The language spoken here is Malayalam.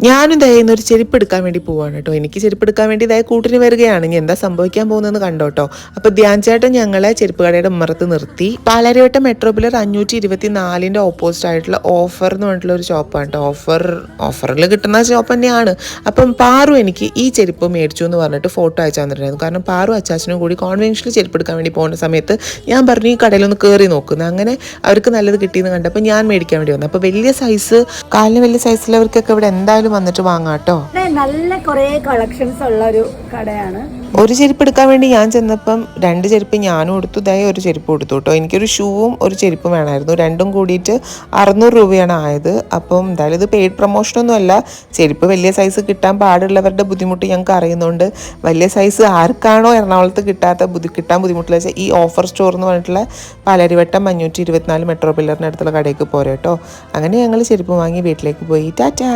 ഞാനും ദയന്ന് ഒരു ചെരുപ്പ് എടുക്കാൻ വേണ്ടി പോവാണ് കേട്ടോ. എനിക്ക് ചെരുപ്പ് എടുക്കാൻ വേണ്ടി ഇതായ കൂട്ടിന് വരികയാണ്. ഇനി എന്താ സംഭവിക്കാൻ പോകുന്നതെന്ന് കണ്ടോട്ടോ. അപ്പോൾ ധ്യാൻ ചേട്ടൻ ഞങ്ങളെ ചെരുപ്പ് കടയുടെ ഉമ്മറത്ത് നിർത്തി. പാലാരിവട്ടം മെട്രോ പില്ലർ 524 ഓപ്പോസിറ്റ് ആയിട്ടുള്ള ഓഫർ എന്ന് പറഞ്ഞിട്ടുള്ള ഒരു ഷോപ്പാണ് കേട്ടോ. ഓഫറിൽ കിട്ടുന്ന ഷോപ്പ് തന്നെയാണ്. അപ്പം പാറു എനിക്ക് ഈ ചെരുപ്പ് മേടിച്ചു എന്ന് പറഞ്ഞിട്ട് ഫോട്ടോ അയച്ചു തന്നിട്ടുണ്ടായിരുന്നു. കാരണം പാറു അച്ചാച്ചനും കൂടി കോൺവെൻഷനിൽ ചെരുപ്പ് എടുക്കാൻ വേണ്ടി പോകുന്ന സമയത്ത് ഞാൻ പറഞ്ഞു ഈ കടയിലൊന്ന് കയറി നോക്കുന്നത്. അങ്ങനെ അവർക്ക് നല്ലത് കിട്ടിയെന്ന് കണ്ടപ്പോൾ ഞാൻ മേടിക്കാൻ വേണ്ടി വന്നു. അപ്പോൾ വലിയ സൈസ്, കാലിന് വലിയ സൈസുള്ളവർക്കൊക്കെ ഇവിടെ എന്തായാലും വന്നിട്ട് വാങ്ങാം കേട്ടോ. നല്ല കുറേ കളക്ഷൻസ് ഉള്ള ഒരു കടയാണ്. ഒരു ചെരുപ്പ് എടുക്കാൻ വേണ്ടി ഞാൻ ചെന്നപ്പം 2 ചെരുപ്പ് ഞാനും എടുത്തു, ഒരു ചെരുപ്പ് കൊടുത്തു കേട്ടോ. എനിക്കൊരു ഷൂവും ഒരു ചെരുപ്പും വേണമായിരുന്നു. രണ്ടും കൂടിയിട്ട് 600 രൂപയാണ് ആയത്. അപ്പം എന്തായാലും ഇത് പെയ്ഡ് പ്രൊമോഷനൊന്നും അല്ല. ചെരുപ്പ് വലിയ സൈസ് കിട്ടാൻ പാടുള്ളവരുടെ ബുദ്ധിമുട്ട് ഞങ്ങൾക്ക് അറിയുന്നുണ്ട്. വലിയ സൈസ് ആർക്കാണോ എറണാകുളത്ത് കിട്ടാൻ ബുദ്ധിമുട്ടില്ല വെച്ചാൽ ഈ ഓഫർ സ്റ്റോർ എന്ന് പറഞ്ഞിട്ടുള്ള പാലാരിവട്ടം 524 മെട്രോ പില്ലറിൻ്റെ അടുത്തുള്ള കടയ്ക്ക് പോരെ കേട്ടോ. അങ്ങനെ ഞങ്ങൾ ചെരുപ്പ് വാങ്ങി വീട്ടിലേക്ക് പോയി. ടാറ്റാ.